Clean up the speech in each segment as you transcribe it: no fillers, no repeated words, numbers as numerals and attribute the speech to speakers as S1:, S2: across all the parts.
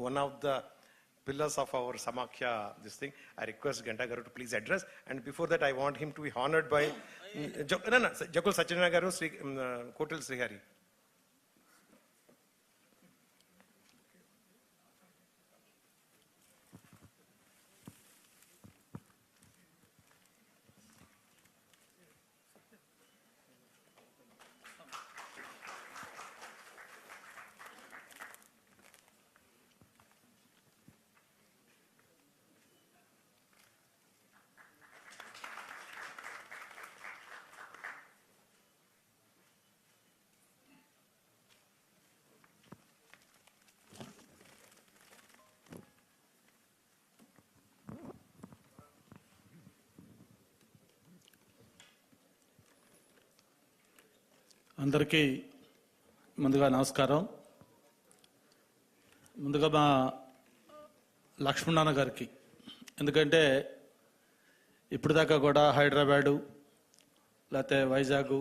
S1: one of the pillars of our Samakhya, this thing. I request Ganta Garu to please address. And before that, I want him to be honored by Jakul Satyanarayana Garu, Kotil Srihari.
S2: అందరికీ ముందుగా నమస్కారం. ముందుగా మా లక్ష్మణ గారికి, ఎందుకంటే ఇప్పటిదాకా కూడా హైదరాబాదు, లేకపోతే వైజాగ్,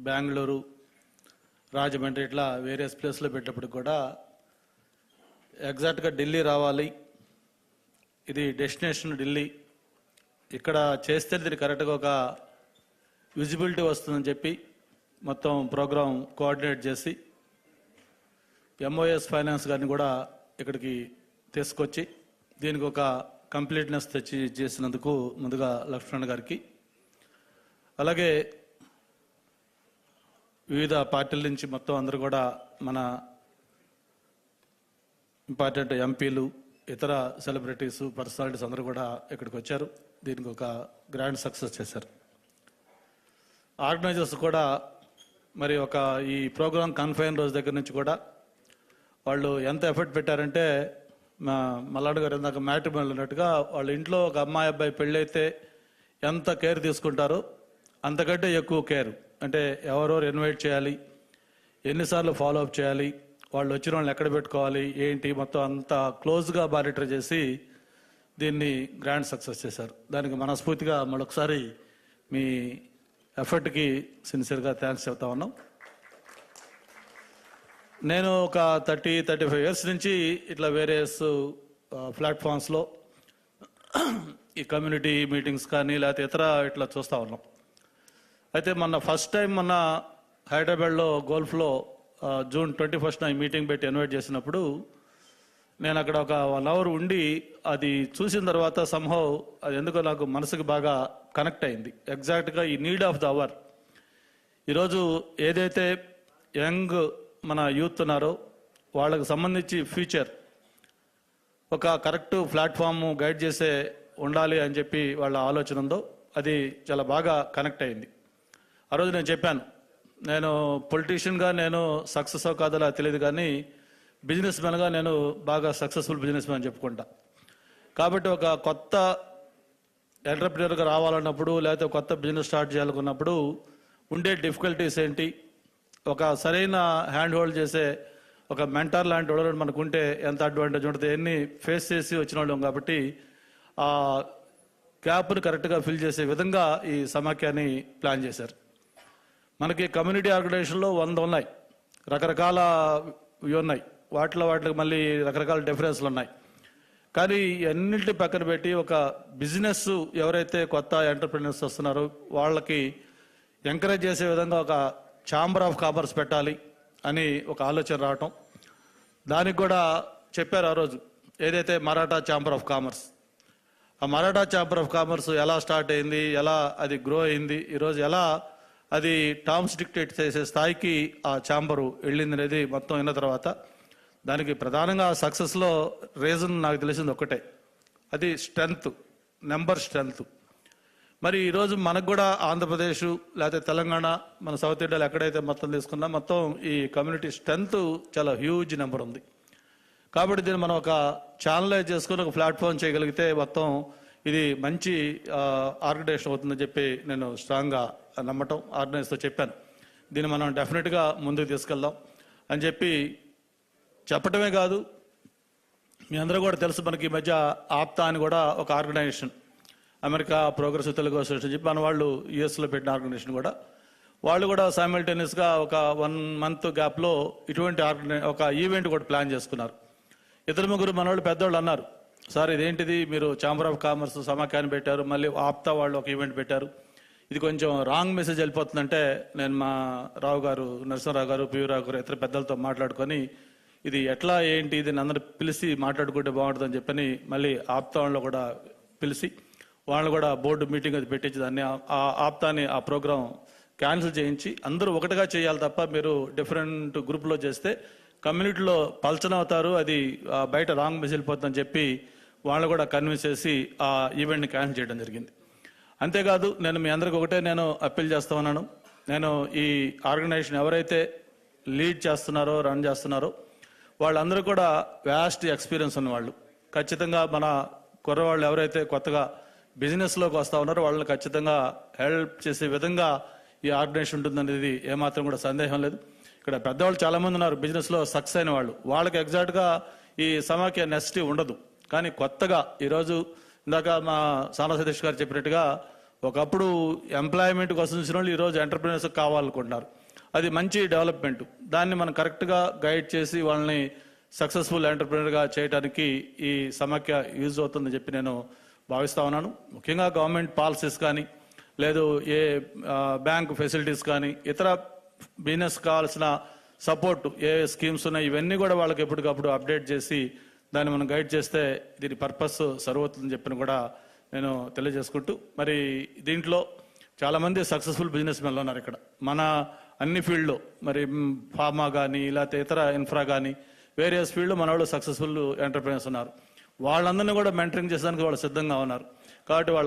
S2: బెంగళూరు, రాజమండ్రి ఇట్లా వేరియస్ ప్లేస్లో పెట్టినప్పుడు కూడా ఎగ్జాక్ట్గా ఢిల్లీ రావాలి, ఇది డెస్టినేషన్ ఢిల్లీ, ఇక్కడ చేస్తే దీనికి కరెక్ట్గా ఒక విజిబిలిటీ వస్తుందని చెప్పి మొత్తం ప్రోగ్రాం కోఆర్డినేట్ చేసి ఎంఓఎస్ ఫైనాన్స్ గారిని కూడా ఇక్కడికి తీసుకొచ్చి దీనికి ఒక కంప్లీట్నెస్ తెచ్చి చేసినందుకు ముందుగా లక్ష్మణ్ గారికి, అలాగే వివిధ పార్టీల నుంచి మొత్తం అందరూ కూడా మన ఇంపార్టెంట్ ఎంపీలు, ఇతర సెలబ్రిటీస్, పర్సనాలిటీస్ అందరూ కూడా ఇక్కడికి వచ్చారు. దీనికి ఒక గ్రాండ్ సక్సెస్ చేశారు. ఆర్గనైజర్స్ కూడా మరి ఒక ఈ ప్రోగ్రాం కన్ఫైన్ రోజు దగ్గర నుంచి కూడా వాళ్ళు ఎంత ఎఫర్ట్ పెట్టారంటే, మల్లాడు గారు ఇందాక మ్యాట్రిమోనియల్ అన్నట్టుగా వాళ్ళ ఇంట్లో ఒక అమ్మాయి అబ్బాయి పెళ్ళి అయితే ఎంత కేర్ తీసుకుంటారో అంతకంటే ఎక్కువ కేర్. అంటే ఎవరెవరు ఇన్వైట్ చేయాలి, ఎన్నిసార్లు ఫాలో అప్ చేయాలి, వాళ్ళు వచ్చిన వాళ్ళని ఎక్కడ పెట్టుకోవాలి ఏంటి, మొత్తం అంత క్లోజ్గా మానిటర్ చేసి దీన్ని గ్రాండ్ సక్సెస్ చేశారు. దానికి మనస్ఫూర్తిగా మరొకసారి మీ ఎఫర్ట్కి సిన్సియర్గా థ్యాంక్స్ చెప్తా ఉన్నాం. నేను ఒక 30-35 ఇయర్స్ నుంచి ఇట్లా వేరియస్ ప్లాట్ఫామ్స్లో ఈ కమ్యూనిటీ మీటింగ్స్ కానీ లేకపోతే ఇతర ఇట్లా చూస్తూ ఉన్నాం. అయితే ఫస్ట్ టైం హైదరాబాద్లో గోల్ఫ్లో June 21st ఈ మీటింగ్ పెట్టి ఇన్వైట్ చేసినప్పుడు నేను అక్కడ ఒక 1 hour ఉండి అది చూసిన తర్వాత సంహవ్ అది ఎందుకో నాకు మనసుకు బాగా కనెక్ట్ అయింది. ఎగ్జాక్ట్గా ఈ నీడ్ ఆఫ్ ద అవర్, ఈరోజు ఏదైతే యంగ్ మన యూత్ ఉన్నారో వాళ్ళకు సంబంధించి ఫ్యూచర్ ఒక కరెక్ట్ ప్లాట్ఫామ్ గైడ్ చేసే ఉండాలి అని చెప్పి వాళ్ళ ఆలోచన ఉందో అది చాలా బాగా కనెక్ట్ అయింది. ఆ రోజు నేను చెప్పాను, నేను పొలిటీషియన్గా నేను సక్సెస్ కాదో తెలియదు, కానీ బిజినెస్ మ్యాన్గా నేను బాగా సక్సెస్ఫుల్ బిజినెస్ మ్యాన్ చెప్పుకుంటా. కాబట్టి ఒక కొత్త ఎంటర్ప్రినర్గా రావాలన్నప్పుడు లేకపోతే కొత్త బిజినెస్ స్టార్ట్ చేయాలనుకున్నప్పుడు ఉండే డిఫికల్టీస్ ఏంటి, ఒక సరైన హ్యాండ్ హోల్డ్ చేసే ఒక మెంటర్ లాంటి వాళ్ళు మనకు ఉంటే ఎంత అడ్వాంటేజ్ ఉంటుంది, ఎన్ని ఫేస్ చేసి వచ్చిన వాళ్ళం. కాబట్టి ఆ గ్యాప్ని కరెక్ట్గా ఫిల్ చేసే విధంగా ఈ సమాఖ్యాన్ని ప్లాన్ చేశారు. మనకి కమ్యూనిటీ ఆర్గనైజేషన్లో 100 ఉన్నాయి, రకరకాల ఇవి ఉన్నాయి, వాటికి మళ్ళీ రకరకాల డిఫరెన్స్లు ఉన్నాయి. కానీ అన్నింటి పక్కన పెట్టి ఒక బిజినెస్ ఎవరైతే కొత్త ఎంటర్ప్రినర్స్ వస్తున్నారో వాళ్ళకి ఎంకరేజ్ చేసే విధంగా ఒక ఛాంబర్ ఆఫ్ కామర్స్ పెట్టాలి అని ఒక ఆలోచన రావటం. దానికి కూడా చెప్పారు ఆ రోజు, ఏదైతే మరాఠా ఛాంబర్ ఆఫ్ కామర్స్, ఆ మరాఠా ఛాంబర్ ఆఫ్ కామర్స్ ఎలా స్టార్ట్ అయింది, ఎలా అది గ్రో అయింది, ఈరోజు ఎలా అది టర్మ్స్ డిక్టేట్ చేసే స్థాయికి ఆ ఛాంబరు వెళ్ళింది అనేది మొత్తం అయిన తర్వాత దానికి ప్రధానంగా సక్సెస్లో రీజన్ నాకు తెలిసింది ఒకటే, అది స్ట్రెంగ్త్, నెంబర్ స్ట్రెంగ్త్. మరి ఈరోజు మనకు కూడా ఆంధ్రప్రదేశ్ లేకపోతే తెలంగాణ, మన సౌత్ ఇండియాలో ఎక్కడైతే మొత్తం తీసుకున్నా మొత్తం ఈ కమ్యూనిటీ స్ట్రెంగ్త్ చాలా హ్యూజ్ నెంబర్ ఉంది. కాబట్టి దీన్ని మనం ఒక ఛానలైజ్ చేసుకుని ఒక ప్లాట్ఫామ్ చేయగలిగితే మొత్తం ఇది మంచి ఆర్గనైజేషన్ అవుతుందని చెప్పి నేను స్ట్రాంగ్గా నమ్మటం, ఆర్గనైజ్తో చెప్పాను. దీన్ని మనం డెఫినెట్గా ముందుకు తీసుకెళ్దాం అని చెప్పి చెప్పటమే కాదు, మీ అందరూ కూడా తెలుసు, మనకి ఈ మధ్య ఆప్తా అని కూడా ఒక organization, America progressive Telugu association చెప్పి మన వాళ్ళు యుఎస్లో పెట్టిన ఆర్గనైజేషన్ కూడా, వాళ్ళు కూడా సైమల్టేనియస్గా ఒక 1 month గ్యాప్లో ఇటువంటి ఒక ఈవెంట్ కూడా ప్లాన్ చేసుకున్నారు. ఇద్దరు ముగ్గురు మనోళ్ళు పెద్దోళ్ళు అన్నారు, సార్ ఇదేంటిది మీరు ఛాంబర్ ఆఫ్ కామర్స్ సమాఖ్యాన్ని పెట్టారు, మళ్ళీ ఆప్తా వాళ్ళు ఒక ఈవెంట్ పెట్టారు, ఇది కొంచెం రాంగ్ మెసేజ్ వెళ్ళిపోతుందంటే నేను మా రావు గారు, నరసింహరావు గారు, పివి రావు గారు ఇతర పెద్దలతో మాట్లాడుకొని ఇది ఎట్లా ఏంటి ఇది అందరూ పిలిచి మాట్లాడుకుంటే బాగుంటుందని చెప్పని మళ్ళీ ఆప్తా వాళ్ళు కూడా పిలిచి వాళ్ళు కూడా బోర్డు మీటింగ్ అది పెట్టించి దాన్ని ఆ ఆప్తాని ఆ ప్రోగ్రాం క్యాన్సిల్ చేయించి అందరూ ఒకటిగా చేయాలి తప్ప మీరు డిఫరెంట్ గ్రూప్లో చేస్తే కమ్యూనిటీలో పల్చన అవుతారు, అది బయట రాంగ్ మెసేజ్ వెళ్ళిపోతుందని చెప్పి వాళ్ళు కూడా కన్విన్స్ చేసి ఆ ఈవెంట్ని క్యాన్సిల్ చేయడం జరిగింది. అంతేకాదు నేను మీ అందరికి ఒకటే నేను అప్పీల్ చేస్తా ఉన్నాను, నేను ఈ ఆర్గనైజేషన్ ఎవరైతే లీడ్ చేస్తున్నారో రన్ చేస్తున్నారో వాళ్ళందరూ కూడా వ్యాస్ట్ ఎక్స్పీరియన్స్ ఉన్నవాళ్ళు. ఖచ్చితంగా మన కుర్రవాళ్ళు ఎవరైతే కొత్తగా బిజినెస్లోకి వస్తూ ఉన్నారో వాళ్ళని ఖచ్చితంగా హెల్ప్ చేసే విధంగా ఈ ఆర్గనైజేషన్ ఉంటుందనేది ఏమాత్రం కూడా సందేహం లేదు. ఇక్కడ పెద్దవాళ్ళు చాలామంది ఉన్నారు బిజినెస్లో సక్సెస్ అయిన వాళ్ళు, వాళ్ళకి ఎగ్జాక్ట్గా ఈ సమాఖ్య నెసిటీ ఉండదు. కానీ కొత్తగా ఈరోజు ఇందాక మా సానా సతీష్ గారు చెప్పినట్టుగా ఒకప్పుడు ఎంప్లాయ్మెంట్ కోసం చూసిన వాళ్ళు ఈరోజు ఎంటర్ప్రినర్స్ కావాలనుకుంటున్నారు. అది మంచి డెవలప్మెంట్. దాన్ని మనం కరెక్ట్గా గైడ్ చేసి వాళ్ళని సక్సెస్ఫుల్ ఎంటర్ప్రినర్గా చేయడానికి ఈ సమాఖ్య యూజ్ అవుతుందని చెప్పి నేను భావిస్తా ఉన్నాను. ముఖ్యంగా గవర్నమెంట్ పాలసీస్ కానీ లేదు ఏ బ్యాంక్ ఫెసిలిటీస్ కానీ ఇతర బిజినెస్ కావాల్సిన సపోర్ట్ ఏ స్కీమ్స్ ఉన్నాయి ఇవన్నీ కూడా వాళ్ళకి ఎప్పటికప్పుడు అప్డేట్ చేసి దాన్ని మనం గైడ్ చేస్తే దీని పర్పస్ సర్వ్ అవుతుందని చెప్పిన కూడా నేను తెలియజేసుకుంటూ, మరి దీంట్లో చాలామంది సక్సెస్ఫుల్ బిజినెస్ మెన్లు ఉన్నారు ఇక్కడ మన అన్ని ఫీల్డ్లో, మరి ఫార్మా కానీ లేకపోతే ఇతర ఇన్ఫ్రా కానీ వేరియస్ ఫీల్డ్లో మన వాళ్ళు సక్సెస్ఫుల్ ఎంటర్ప్రైనర్స్ ఉన్నారు. వాళ్ళందరినీ కూడా మెంటరింగ్ చేసేదానికి వాళ్ళు సిద్ధంగా ఉన్నారు. కాబట్టి వాళ్ళ